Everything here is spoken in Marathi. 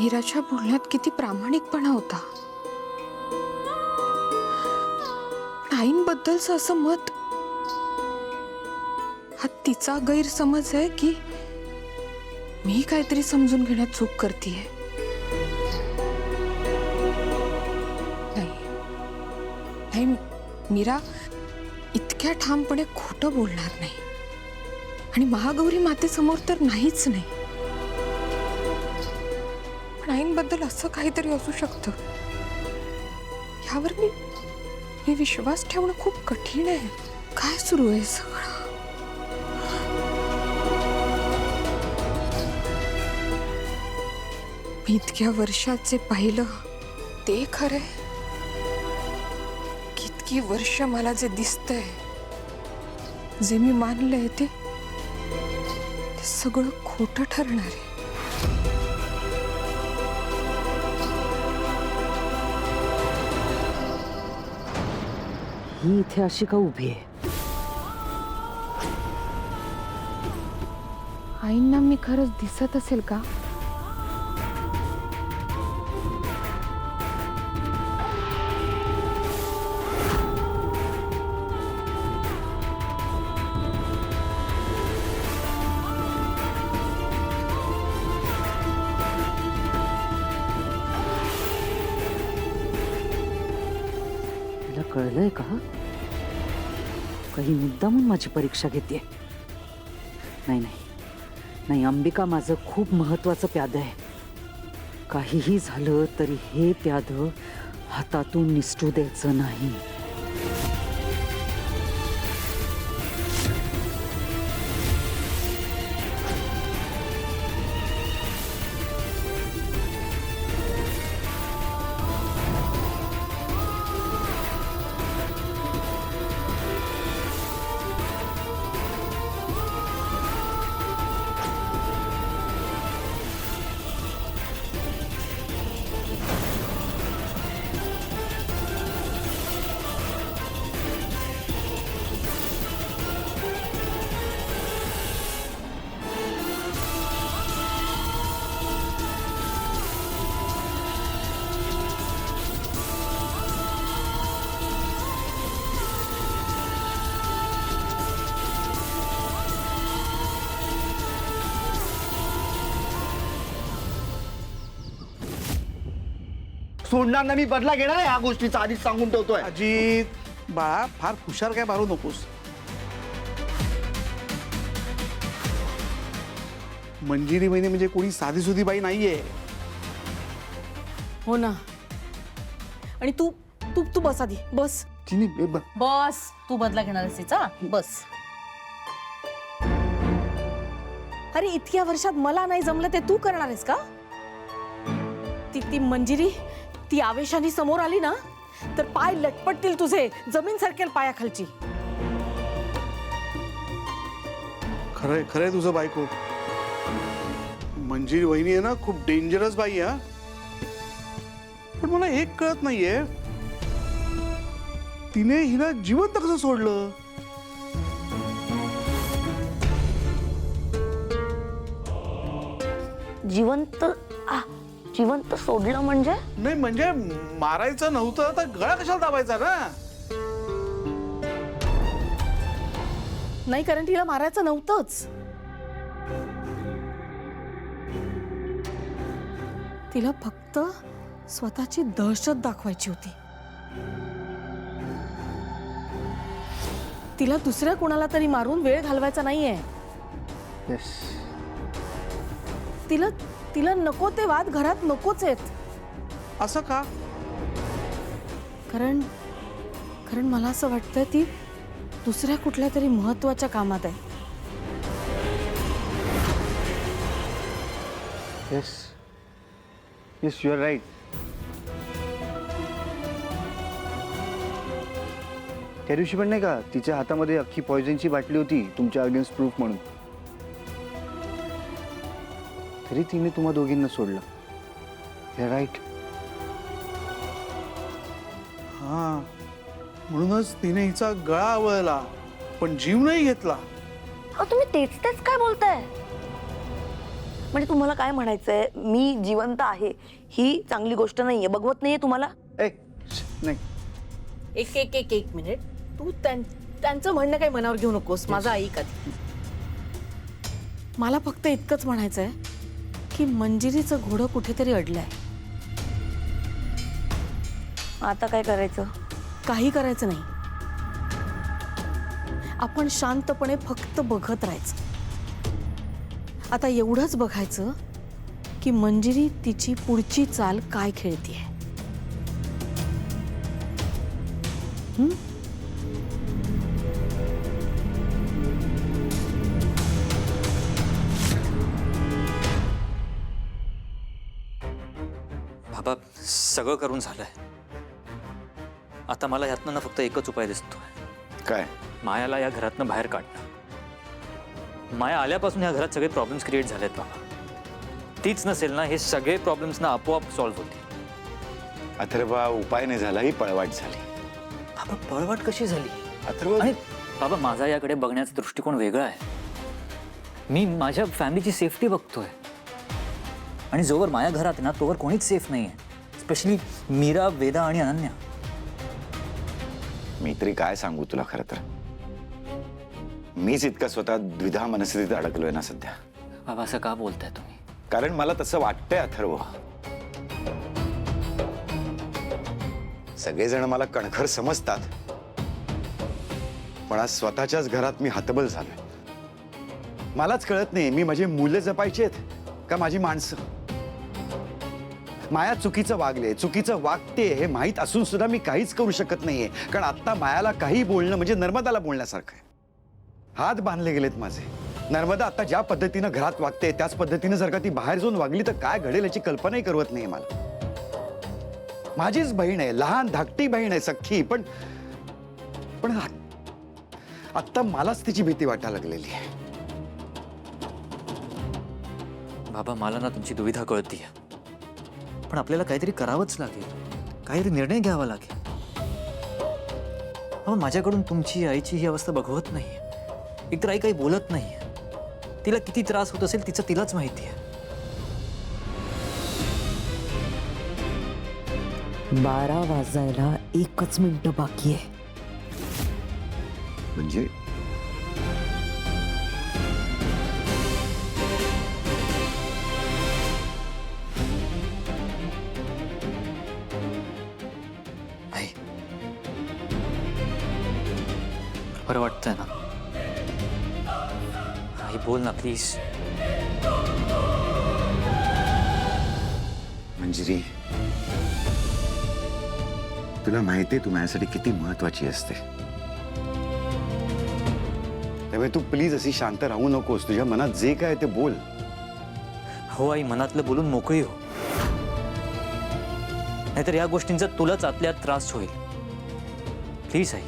मीराच्या बोलण्यात किती प्रामाणिकपणा होता. आईंबद्दलचं असं मत हा तिचा गैरसमज आहे की मी काहीतरी समजून घेण्यात चूक करतेय? नाही नाही, मीरा इतक्या ठामपणे खोटं बोलणार नाही, आणि महागौरी मातेसमोर तर नाहीच नाही. पण आईंबद्दल असं काहीतरी असू शकतं, यावर मी विश्वास ठेवणं खूप कठीण आहे. काय सुरू आहे सगळं? मी इतक्या वर्षात जे पाहिलं ते खरंय? कितकी वर्ष मला जे दिसतंय, जे मी मानलंय ते सगळं खोटं ठरणार आहे? ही इथे अशी का उभी आहे? आईंना मी खरंच दिसत असेल का? तिला कळलंय का? काही मुद्दामून माझी परीक्षा घेते. नाही नाही नाही, अंबिका माझं खूप महत्वाचं प्याद आहे. काहीही झालं तरी हे प्याद हातातून निसटू द्यायचं नाही. सोडणार ना मी, बदला घेणार आहे ह्या गोष्टीचा, आधीच सांगून ठेवतोय. अजित बाळा, फार हुशार काय मारू नकोस. मंजिरी वहिनी म्हणजे कोणी साधी सुधी बाई नाहीये. हो ना. आणि तू तू तू बस आधी, बस तिने बस. तू बदला घेणार आहेस तिचा, बस. अरे इतक्या वर्षात मला नाही जमलं ते तू करणार आहेस का? ती मंजिरी ती आवेशाने समोर आली ना तर पाय लटपटतील तुझे, जमीन सरकेल पायाखालची. खरंय खरंय तुझं बायको. मंजिरी वहिनी आहे ना, खूप डेंजरस बाई आहे. पण मला एक कळत नाहीये, तिने हिला जिवंत कसं सोडलं? जिवंत सोडलं म्हणजे? नाही म्हणजे मारायचं नव्हतं तर गळा कशाला दाबायचा ना? नाही, कारण तिला मारायचं नव्हतंच. तिला फक्त स्वतःची दहशत दाखवायची होती. तिला दुसऱ्या कोणाला तरी मारून वेळ घालवायचा नाहीये. तिला तिला नको ते वाद घरात नकोच आहेत. असं का? कारण कारण मला असं वाटतं ती दुसऱ्या कुठल्या तरी महत्वाच्या कामात आहे. Yes yes, you are right. त्या दिवशी पण नाही का तिच्या हातामध्ये अख्खी पॉयझनची बाटली होती तुमच्या अगेन्स्ट प्रूफ म्हणून, तरी तिने तुम्हा दोघींना सोडलं. You are right. हा, म्हणूनच तिने हिचा गळा आवळला पण जीव नाही घेतला. तुम्ही तेच तेच काय बोलताय? म्हणजे तुम्हाला काय म्हणायचंय, मी जिवंत आहे ही चांगली गोष्ट नाहीये, बघवत नाहीये तुम्हाला? नाही. एक मिनिट. तू त्यांचं म्हणणं काही मनावर घेऊ नकोस, माझा ऐक आधी. मला फक्त इतकंच म्हणायचंय की मंजिरीचं घोडं कुठेतरी अडलंय. आता काय करायचं? काही करायचं नाही. आपण शांतपणे फक्त बघत राहायचं. आता एवढंच बघायचं की मंजिरी तिची पुढची चाल काय खेळतीये. बाबा सगळं करून झालंय. आता मला ह्यातनं ना फक्त एकच उपाय दिसतोय. काय? मायाला या घरातनं बाहेर काढणं. माया आल्यापासून या घरात सगळे प्रॉब्लेम्स क्रिएट झालेत बाबा. तीच नसेल ना हे सगळे प्रॉब्लेम्स ना आपोआप सॉल्व्ह होतील. अथर्वा, उपाय नाही झाला, ही पळवाट झाली. बाबा पळवाट कशी झाली? अथर्व, आणि बाबा माझा याकडे बघण्याचा दृष्टिकोन वेगळा आहे. मी माझ्या फॅमिलीची सेफ्टी बघतोय आणि जोवर माया घरात आहे ना तोवर कोणीच सेफ नाही आहे. स्पेशली मीरा, वेदा आणि अनन्या. मी तरी काय सांगू तुला. खरं तर मीच इतका स्वतः द्विधा मनस्थितीत अडकलोय ना सध्या. बाबा असं का बोलताय तुम्ही? कारण मला तसं वाटतंय अथर्व. सगळेजण मला कणखर समजतात, पण आज स्वतःच्याच घरात मी हतबल झालोय. मलाच कळत नाही मी माझी मुलं जपायची आहेत का माझी माणसं. माया चुकीचं वागले, चुकीचं वागते हे माहीत असून सुद्धा मी काहीच करू शकत नाहीये. कारण आता मायाला काही बोलणं म्हणजे नर्मदाला बोलण्यासारखं आहे. हात बांधले गेलेत माझे. नर्मदा आता ज्या पद्धतीनं घरात वागते त्याच पद्धतीनं जर का ती बाहेर जाऊन वागली तर काय घडेल याची कल्पनाही करवत नाही मला. माझीच बहीण आहे, लहान धाकटी बहीण आहे सख्खी, पण पण आता मलाच तिची भीती वाटायला लागलेली आहे. बाबा मला ना तुमची दुविधा कळतीये, पण आपल्याला काहीतरी करावंच लागेल. काहीतरी निर्णय घ्यावा लागेल. बाबा माझ्याकडून तुमची आईची ही अवस्था बघवत नाहीये. एकतर आई काही बोलत नाहीये. तिला किती त्रास होत असेल तिचं तिलाच माहिती आहे. 12 वाजायला 1 मिनिट बाकी आहे. म्हणजे आई बरं वाटतंय ना? आई बोल ना प्लीज. मंजिरी, तुला माहितीये तू माझ्यासाठी किती महत्वाची असते. त्यामुळे तू प्लीज अशी शांत राहू नकोस. तुझ्या मनात जे काय ते बोल. हो आई, मनातलं बोलून मोकळी हो. नाहीतर या गोष्टींचा तुलाच आतल्यात त्रास होईल. Please I.